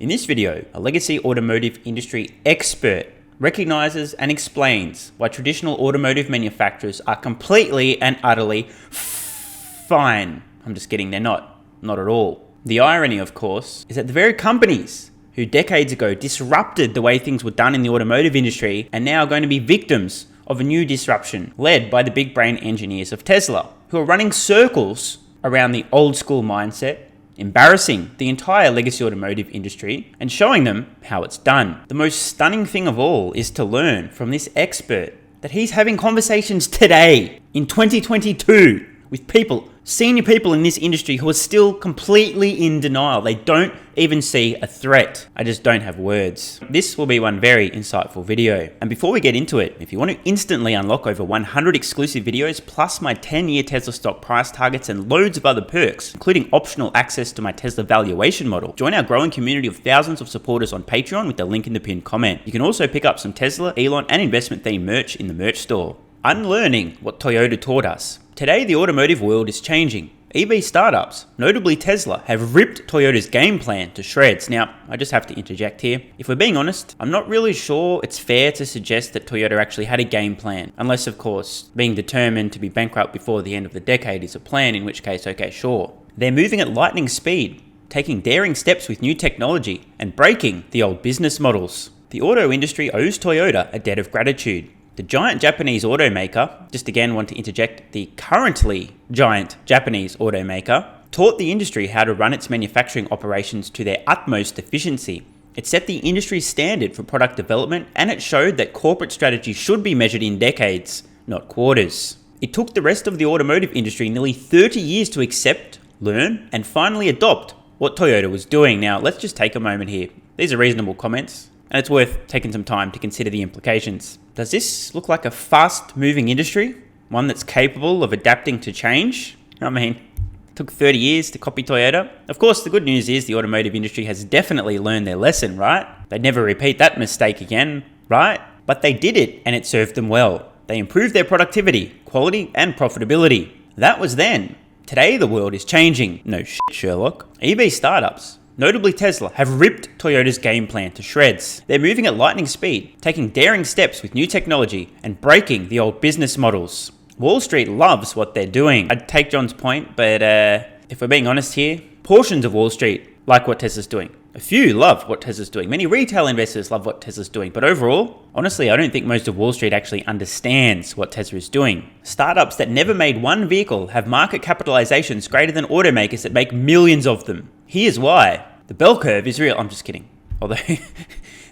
In this video, a legacy automotive industry expert recognizes and explains why traditional automotive manufacturers are completely and utterly fine. I'm just kidding, they're not at all. The irony, of course, is that the very companies who decades ago disrupted the way things were done in the automotive industry are now going to be victims of a new disruption led by the big brain engineers of Tesla, who are running circles around the old school mindset, embarrassing the entire legacy automotive industry and showing them how it's done. The most stunning thing of all is to learn from this expert that he's having conversations today in 2022 with people, senior people in this industry who are still completely in denial. They don't even see a threat. I just don't have words. This will be one very insightful video. And before we get into it, if you want to instantly unlock over 100 exclusive videos, plus my 10-year Tesla stock price targets and loads of other perks, including optional access to my Tesla valuation model, join our growing community of thousands of supporters on Patreon with the link in the pinned comment. You can also pick up some Tesla, Elon, and investment-themed merch in the merch store. Unlearning what Toyota taught us. Today, the automotive world is changing. EV startups, notably Tesla, have ripped Toyota's game plan to shreds. Now, I just have to interject here. If we're being honest, I'm not really sure it's fair to suggest that Toyota actually had a game plan. Unless, of course, being determined to be bankrupt before the end of the decade is a plan, in which case, okay, sure. They're moving at lightning speed, taking daring steps with new technology, and breaking the old business models. The auto industry owes Toyota a debt of gratitude. The giant Japanese automaker, just again want to interject, the currently giant Japanese automaker, taught the industry how to run its manufacturing operations to their utmost efficiency. It set the industry's standard for product development, and it showed that corporate strategy should be measured in decades, not quarters. It took the rest of the automotive industry nearly 30 years to accept, learn, and finally adopt what Toyota was doing. Now, let's just take a moment here. These are reasonable comments, and it's worth taking some time to consider the implications. Does this look like a fast-moving industry? One that's capable of adapting to change? I mean, it took 30 years to copy Toyota. Of course, the good news is the automotive industry has definitely learned their lesson, right? They'd never repeat that mistake again, right? But they did it, and it served them well. They improved their productivity, quality, and profitability. That was then. Today, the world is changing. No shit, Sherlock. EV startups, notably Tesla, have ripped Toyota's game plan to shreds. They're moving at lightning speed, taking daring steps with new technology and breaking the old business models. Wall Street loves what they're doing. I'd take John's point, but if we're being honest here, portions of Wall Street like what Tesla's doing. A few love what Tesla's doing. Many retail investors love what Tesla's doing. But overall, honestly, I don't think most of Wall Street actually understands what Tesla is doing. Startups that never made one vehicle have market capitalizations greater than automakers that make millions of them. Here's why. The bell curve is real. I'm just kidding. Although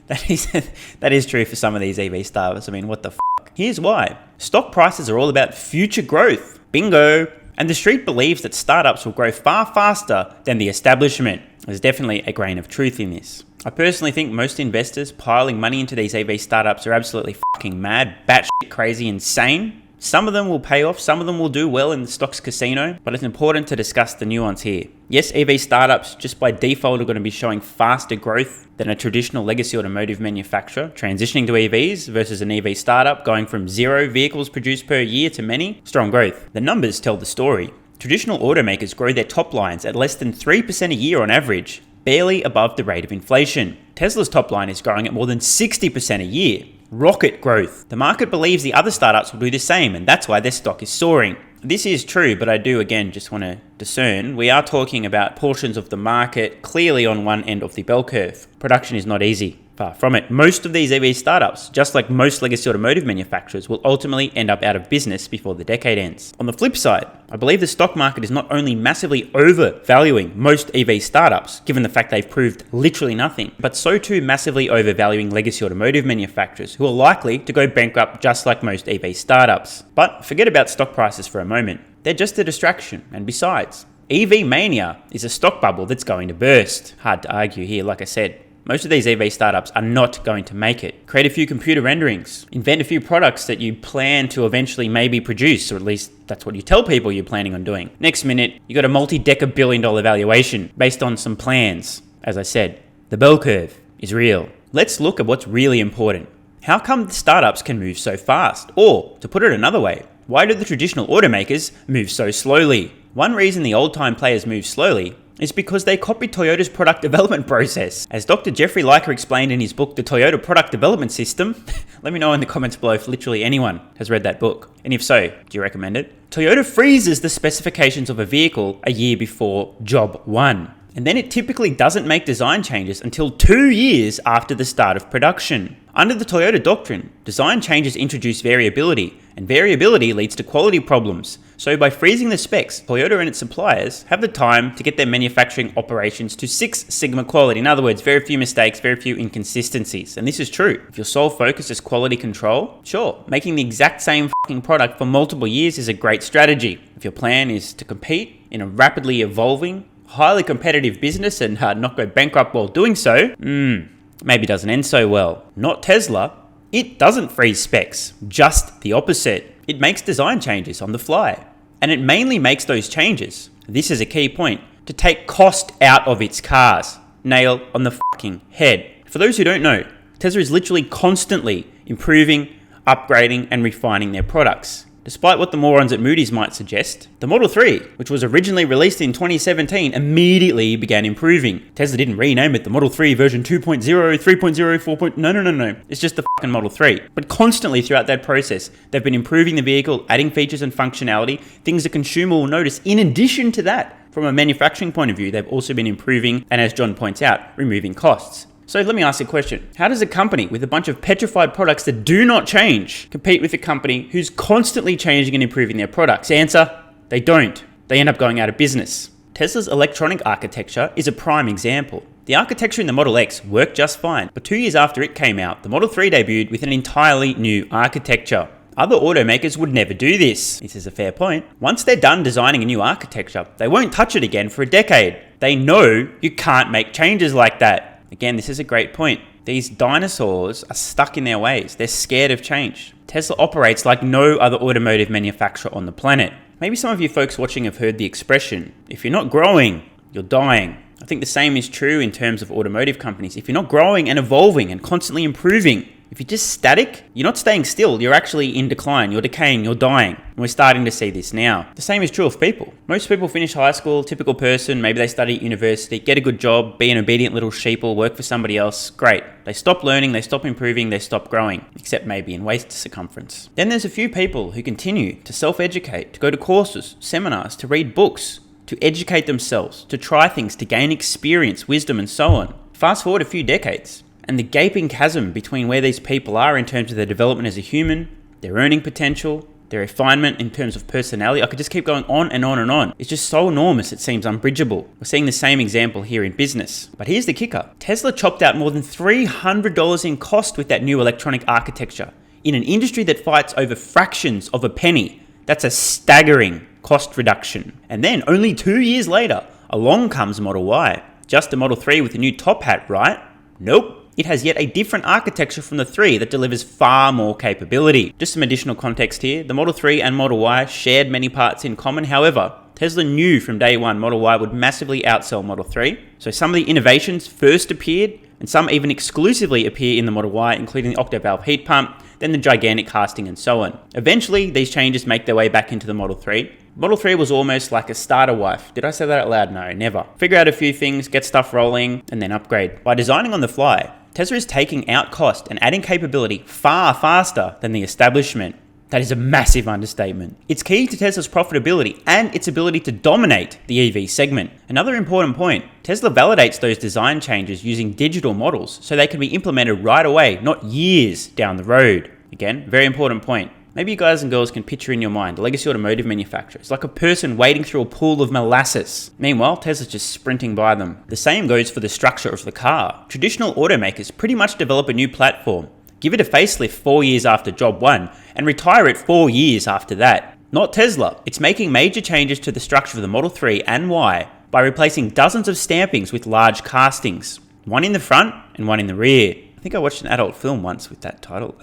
that is true for some of these EV startups. I mean, what the fuck? Here's why. Stock prices are all about future growth. Bingo. And the street believes that startups will grow far faster than the establishment. There's definitely a grain of truth in this. I personally think most investors piling money into these EV startups are absolutely fucking mad, batshit crazy, insane. Some of them will pay off, some of them will do well in the stocks casino, but it's important to discuss the nuance here. Yes, EV startups just by default are going to be showing faster growth than a traditional legacy automotive manufacturer transitioning to EVs versus an EV startup going from 0 vehicles produced per year to many. Strong growth. The numbers tell the story. Traditional automakers grow their top lines at less than 3% a year on average, barely above the rate of inflation. Tesla's top line is growing at more than 60% a year. Rocket growth. The market believes the other startups will do the same, and that's why their stock is soaring. This is true, but I do again just want to discern. We are talking about portions of the market clearly on one end of the bell curve. Production is not easy. Far from it. Most of these EV startups, just like most legacy automotive manufacturers, will ultimately end up out of business before the decade ends. On the flip side, I believe the stock market is not only massively overvaluing most EV startups, given the fact they've proved literally nothing, but so too massively overvaluing legacy automotive manufacturers who are likely to go bankrupt just like most EV startups. But forget about stock prices for a moment. They're just a distraction, and besides, EV mania is a stock bubble that's going to burst. Hard to argue here, like I said. Most of these EV startups are not going to make it. Create a few computer renderings. Invent a few products that you plan to eventually maybe produce, or at least that's what you tell people you're planning on doing. Next minute, you got a multi-decker billion-dollar valuation based on some plans. As I said, the bell curve is real. Let's look at what's really important. How come the startups can move so fast? Or, to put it another way, why do the traditional automakers move so slowly? One reason the old-time players move slowly is because they copied Toyota's product development process. As Dr. Jeffrey Leiker explained in his book, The Toyota Product Development System, let me know in the comments below if literally anyone has read that book. And if so, do you recommend it? Toyota freezes the specifications of a vehicle a year before job one. And then it typically doesn't make design changes until 2 years after the start of production. Under the Toyota doctrine, design changes introduce variability, and variability leads to quality problems. So by freezing the specs, Toyota and its suppliers have the time to get their manufacturing operations to 6 Sigma quality. In other words, very few mistakes, very few inconsistencies. And this is true. If your sole focus is quality control, sure, making the exact same fucking product for multiple years is a great strategy. If your plan is to compete in a rapidly evolving, highly competitive business and not go bankrupt while doing so, maybe doesn't end so well. Not Tesla. It doesn't freeze specs, just the opposite. It makes design changes on the fly. And it mainly makes those changes, this is a key point, to take cost out of its cars. Nail on the fucking head. For those who don't know, Tesla is literally constantly improving, upgrading, and refining their products. Despite what the morons at Moody's might suggest, the Model 3, which was originally released in 2017, immediately began improving. Tesla didn't rename it the Model 3 version 2.0, 3.0, 4. No. It's just the fucking Model 3. But constantly throughout that process, they've been improving the vehicle, adding features and functionality, things a consumer will notice. In addition to that, from a manufacturing point of view, they've also been improving, and as John points out, removing costs. So let me ask you a question. How does a company with a bunch of petrified products that do not change compete with a company who's constantly changing and improving their products? Answer, they don't. They end up going out of business. Tesla's electronic architecture is a prime example. The architecture in the Model X worked just fine, but 2 years after it came out, the Model 3 debuted with an entirely new architecture. Other automakers would never do this. This is a fair point. Once they're done designing a new architecture, they won't touch it again for a decade. They know you can't make changes like that. Again, this is a great point. These dinosaurs are stuck in their ways. They're scared of change. Tesla operates like no other automotive manufacturer on the planet. Maybe some of you folks watching have heard the expression, if you're not growing, you're dying. I think the same is true in terms of automotive companies. If you're not growing and evolving and constantly improving, if you're just static, you're not staying still, you're actually in decline, you're decaying, you're dying. And we're starting to see this now. The same is true of people. Most people finish high school, typical person, maybe they study at university, get a good job, be an obedient little sheeple, work for somebody else, great. They stop learning, they stop improving, they stop growing, except maybe in waist circumference. Then there's a few people who continue to self-educate, to go to courses, seminars, to read books, to educate themselves, to try things, to gain experience, wisdom, and so on. Fast forward a few decades, and the gaping chasm between where these people are in terms of their development as a human, their earning potential, their refinement in terms of personality, I could just keep going on and on and on. It's just so enormous, it seems unbridgeable. We're seeing the same example here in business. But here's the kicker. Tesla chopped out more than $300 in cost with that new electronic architecture. In an industry that fights over fractions of a penny, that's a staggering cost reduction. And then only 2 years later, along comes Model Y. Just a Model 3 with a new top hat, right? Nope. It has yet a different architecture from the 3 that delivers far more capability. Just some additional context here. The Model 3 and Model Y shared many parts in common. However, Tesla knew from day one Model Y would massively outsell Model 3. So some of the innovations first appeared, and some even exclusively appear in the Model Y, including the octo-valve heat pump, then the gigantic casting and so on. Eventually, these changes make their way back into the Model 3. Model 3 was almost like a starter wife. Did I say that out loud? No, never. Figure out a few things, get stuff rolling, and then upgrade. By designing on the fly, Tesla is taking out cost and adding capability far faster than the establishment. That is a massive understatement. It's key to Tesla's profitability and its ability to dominate the EV segment. Another important point, Tesla validates those design changes using digital models so they can be implemented right away, not years down the road. Again, very important point. Maybe you guys and girls can picture in your mind the legacy automotive manufacturer. It's like a person wading through a pool of molasses. Meanwhile, Tesla's just sprinting by them. The same goes for the structure of the car. Traditional automakers pretty much develop a new platform, give it a facelift 4 years after job 1, and retire it 4 years after that. Not Tesla. It's making major changes to the structure of the Model 3 and Y by replacing dozens of stampings with large castings. One in the front and one in the rear. I think I watched an adult film once with that title.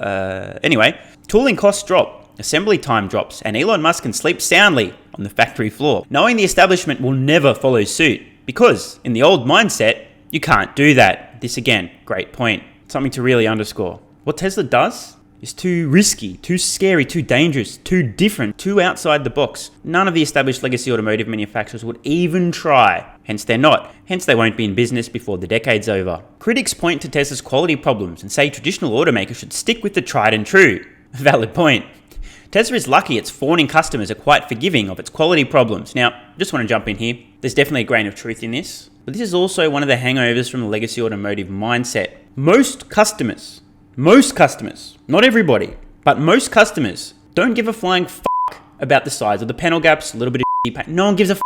Anyway, tooling costs drop, assembly time drops, and Elon Musk can sleep soundly on the factory floor, knowing the establishment will never follow suit. Because, in the old mindset, you can't do that. This again, great point. Something to really underscore. What Tesla does is too risky, too scary, too dangerous, too different, too outside the box. None of the established legacy automotive manufacturers would even try. hence they're not. Hence they won't be in business before the decade's over. Critics point to Tesla's quality problems and say traditional automakers should stick with the tried and true. Valid point. Tesla is lucky its fawning customers are quite forgiving of its quality problems. Now, just want to jump in here. There's definitely a grain of truth in this, but this is also one of the hangovers from the legacy automotive mindset. Most customers, not everybody, but most customers don't give a flying fuck about the size of the panel gaps, a little bit of paint. No one gives a fuck.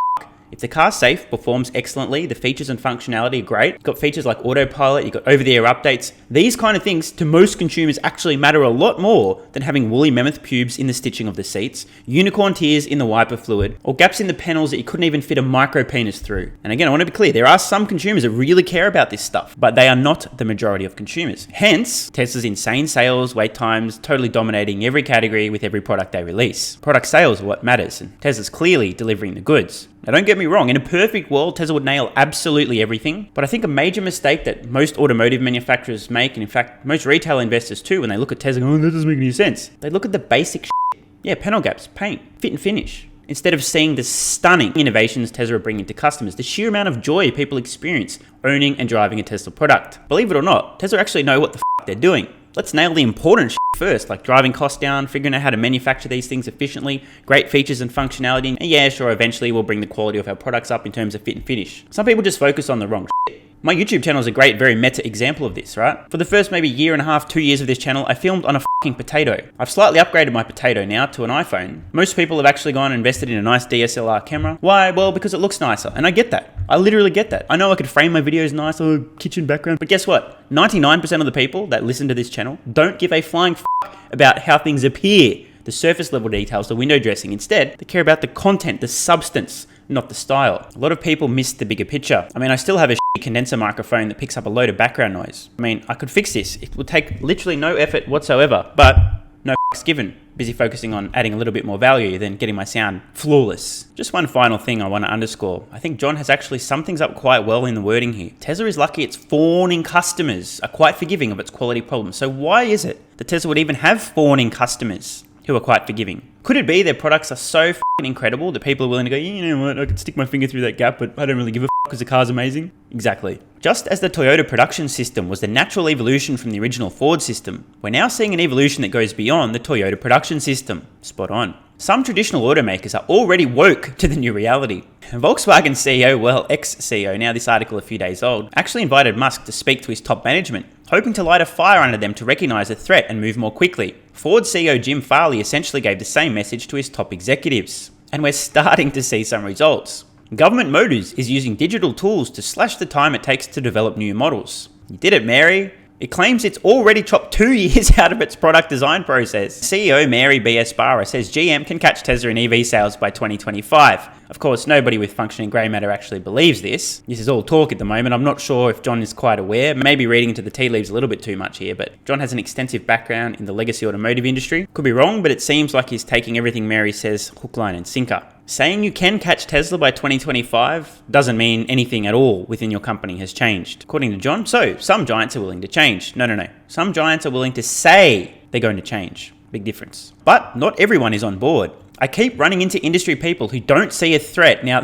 If the car's safe, performs excellently, the features and functionality are great, you've got features like autopilot, you've got over-the-air updates, these kind of things to most consumers actually matter a lot more than having woolly mammoth pubes in the stitching of the seats, unicorn tears in the wiper fluid, or gaps in the panels that you couldn't even fit a micro penis through. And again, I want to be clear, there are some consumers that really care about this stuff, but they are not the majority of consumers. Hence, Tesla's insane sales, wait times, totally dominating every category with every product they release. Product sales are what matters, and Tesla's clearly delivering the goods. Now, don't get me wrong, in a perfect world, Tesla would nail absolutely everything, but I think a major mistake that most automotive manufacturers make, and in fact, most retail investors too, when they look at Tesla, that doesn't make any sense. They look at the basic shit. Yeah, panel gaps, paint, fit and finish. Instead of seeing the stunning innovations Tesla are bringing to customers, the sheer amount of joy people experience owning and driving a Tesla product. Believe it or not, Tesla actually know what the they're doing. Let's nail the important shit first, like driving costs down, figuring out how to manufacture these things efficiently, great features and functionality, and yeah, sure, eventually we'll bring the quality of our products up in terms of fit and finish. Some people just focus on the wrong shit. My YouTube channel is a great, very meta example of this, right? For the first maybe year and a half, 2 years of this channel, I filmed on a fucking potato. I've slightly upgraded my potato now to an iPhone. Most people have actually gone and invested in a nice DSLR camera. Why? Well, because it looks nicer. And I get that. I literally get that. I know I could frame my videos nice, kitchen background. But guess what? 99% of the people that listen to this channel don't give a flying fuck about how things appear, the surface level details, the window dressing. Instead, they care about the content, the substance, not the style. A lot of people miss the bigger picture. I mean, I still have a condenser microphone that picks up a load of background noise. I mean, I could fix this. It would take literally no effort whatsoever, but no fucks given. Busy focusing on adding a little bit more value than getting my sound flawless. Just one final thing I want to underscore. I think John has actually summed things up quite well in the wording here. Tesla is lucky its fawning customers are quite forgiving of its quality problems. So why is it that Tesla would even have fawning customers who are quite forgiving? Could it be their products are so f***ing incredible that people are willing to go, you know what, I could stick my finger through that gap, but I don't really give a f*** because the car's amazing? Exactly. Just as the Toyota production system was the natural evolution from the original Ford system, we're now seeing an evolution that goes beyond the Toyota production system. Spot on. Some traditional automakers are already woke to the new reality. Volkswagen CEO, well, ex-CEO, now this article a few days old, actually invited Musk to speak to his top management, hoping to light a fire under them to recognize the threat and move more quickly. Ford CEO Jim Farley essentially gave the same message to his top executives. And we're starting to see some results. Government Motors is using digital tools to slash the time it takes to develop new models. You did it, Mary. It claims it's already chopped 2 years out of its product design process. CEO Mary B.S. Barra says GM can catch Tesla in EV sales by 2025. Of course, nobody with functioning grey matter actually believes this. This is all talk at the moment. I'm not sure if John is quite aware. Maybe reading into the tea leaves a little bit too much here, but John has an extensive background in the legacy automotive industry. Could be wrong, but it seems like he's taking everything Mary says hook, line and sinker. Saying you can catch Tesla by 2025 doesn't mean anything at all within your company has changed. According to John, so some giants are willing to change. No. Some giants are willing to say they're going to change. Big difference. But not everyone is on board. I keep running into industry people who don't see a threat. Now,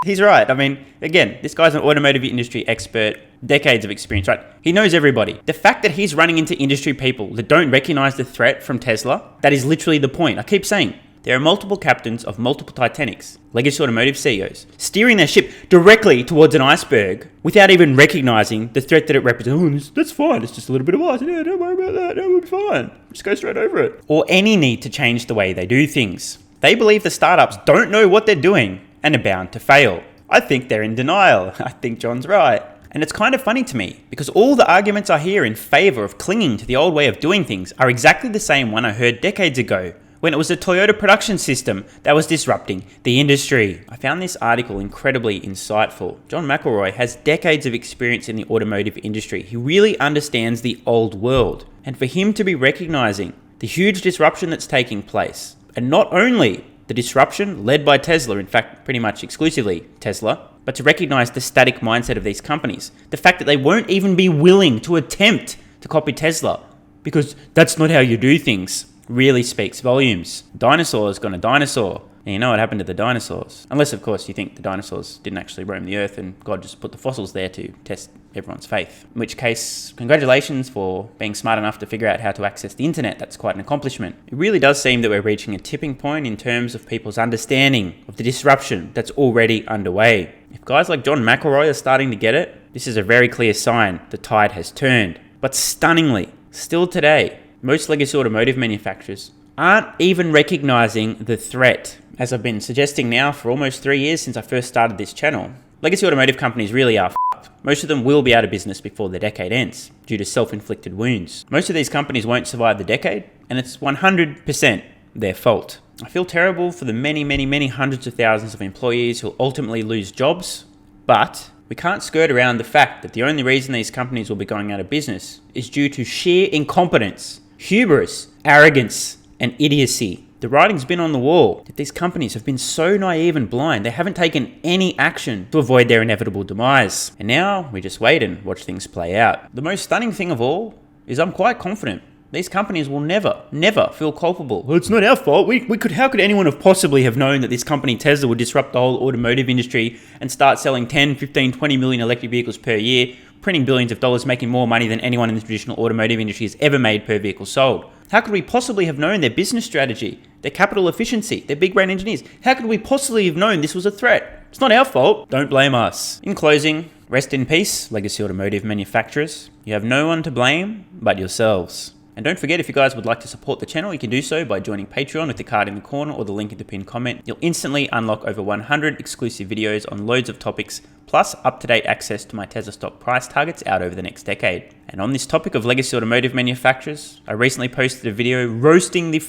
he's right. I mean, again, this guy's an automotive industry expert, decades of experience, right? He knows everybody. The fact that he's running into industry people that don't recognize the threat from Tesla, that is literally the point. I keep saying, there are multiple captains of multiple Titanics, legacy automotive CEOs, steering their ship directly towards an iceberg without even recognizing the threat that it represents. Oh, that's fine. It's just a little bit of ice. Yeah, don't worry about that. We'll be fine. Just go straight over it. Or any need to change the way they do things. They believe the startups don't know what they're doing and are bound to fail. I think they're in denial. I think John's right. And it's kind of funny to me because all the arguments I hear in favor of clinging to the old way of doing things are exactly the same one I heard decades ago when it was the Toyota production system that was disrupting the industry. I found this article incredibly insightful. John McElroy has decades of experience in the automotive industry. He really understands the old world. And for him to be recognizing the huge disruption that's taking place, and not only the disruption led by Tesla, in fact, pretty much exclusively Tesla, but to recognize the static mindset of these companies. The fact that they won't even be willing to attempt to copy Tesla because that's not how you do things really speaks volumes. Dinosaur is gonna dinosaur. And you know what happened to the dinosaurs? Unless, of course, you think the dinosaurs didn't actually roam the earth and God just put the fossils there to test everyone's faith. In which case, congratulations for being smart enough to figure out how to access the internet. That's quite an accomplishment. It really does seem that we're reaching a tipping point in terms of people's understanding of the disruption that's already underway. If guys like John McElroy are starting to get it, this is a very clear sign the tide has turned. But stunningly, still today, most legacy automotive manufacturers aren't even recognizing the threat. As I've been suggesting now for almost 3 years since I first started this channel, legacy automotive companies really are f***ed. Most of them will be out of business before the decade ends, due to self-inflicted wounds. Most of these companies won't survive the decade, and it's 100% their fault. I feel terrible for the many hundreds of thousands of employees who ultimately lose jobs, but we can't skirt around the fact that the only reason these companies will be going out of business is due to sheer incompetence, hubris, arrogance, and idiocy. The writing's been on the wall that these companies have been so naive and blind, they haven't taken any action to avoid their inevitable demise. And now we just wait and watch things play out. The most stunning thing of all is I'm quite confident these companies will never feel culpable. Well, it's not our fault. How could anyone have possibly have known that this company Tesla would disrupt the whole automotive industry and start selling 10, 15, 20 million electric vehicles per year, printing billions of dollars, making more money than anyone in the traditional automotive industry has ever made per vehicle sold? How could we possibly have known their business strategy, their capital efficiency, their big brain engineers? How could we possibly have known this was a threat? It's not our fault. Don't blame us. In closing, rest in peace, legacy automotive manufacturers. You have no one to blame but yourselves. And don't forget, if you guys would like to support the channel, you can do so by joining Patreon with the card in the corner or the link in the pinned comment. You'll instantly unlock over 100 exclusive videos on loads of topics, plus up-to-date access to my Tesla stock price targets out over the next decade. And on this topic of legacy automotive manufacturers, I recently posted a video roasting the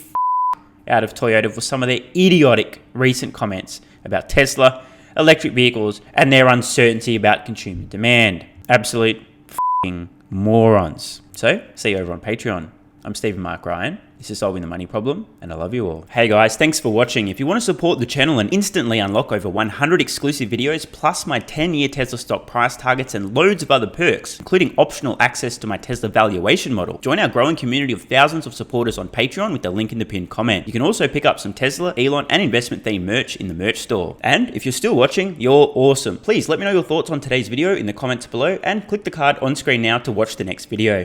out of Toyota for some of their idiotic recent comments about Tesla, electric vehicles, and their uncertainty about consumer demand. Absolute morons. So, see you over on Patreon. I'm Stephen Mark Ryan. This is Solving the Money Problem, and I love you all. Hey guys, thanks for watching. If you want to support the channel and instantly unlock over 100 exclusive videos, plus my 10-year Tesla stock price targets and loads of other perks, including optional access to my Tesla valuation model, join our growing community of thousands of supporters on Patreon with the link in the pinned comment. You can also pick up some Tesla, Elon, and investment-themed merch in the merch store. And if you're still watching, you're awesome. Please let me know your thoughts on today's video in the comments below, and click the card on screen now to watch the next video.